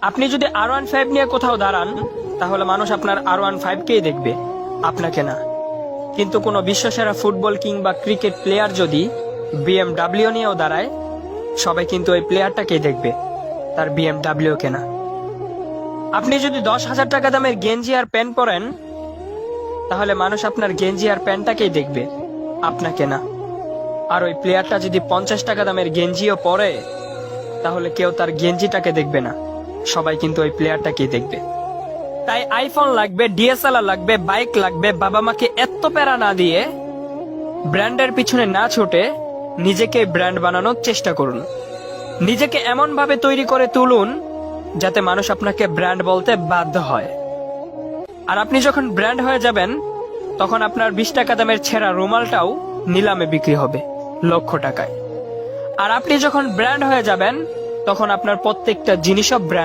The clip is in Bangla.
আপনি যদি R15 নিয়ে কোথাও দাঁড়ান, তাহলে মানুষ আপনার R15কেই দেখবে, আপনাকে না। কিন্তু কোনো বিশ্বসেরা ফুটবল কিংবা ক্রিকেট প্লেয়ার যদি BMW নিয়েও দাঁড়ায়, সবাই কিন্তু ওই প্লেয়ারটাকেই দেখবে, তার BMW কে না। আপনি যদি 10,000 টাকা দামের গেঞ্জি আর প্যান্ট পরেন, তাহলে মানুষ আপনার গেঞ্জি আর প্যান্টটাকেই দেখবে, আপনাকে না। আর ওই প্লেয়ারটা যদি 50 টাকা দামের গেঞ্জিও পরে, তাহলে কেউ তার গেঞ্জিটাকে দেখবে না, সবাই কিন্তু ওই প্লেয়ারটাকেই দেখবে। তাই আইফোন লাগবে, DSLR লাগবে, বাইক লাগবে, বাবা মাকে এত প্যারা না দিয়ে, ব্র্যান্ডের পিছনে না ছুটে নিজেকে ব্র্যান্ড বানানোর চেষ্টা করুন। নিজেকে এমন ভাবে তৈরি করে তুলুন যাতে মানুষ আপনাকে ব্র্যান্ড বলতে বাধ্য হয়। আর আপনি যখন ব্র্যান্ড হয়ে যাবেন, তখন আপনার 20 টাকা দামের ছেঁড়া রুমালটাও নিলামে বিক্রি হবে লক্ষ টাকায়। আর আপনি যখন ব্র্যান্ড হয়ে যাবেন, তখন আপনার প্রত্যেকটা জিনিসও ব্র্যান্ড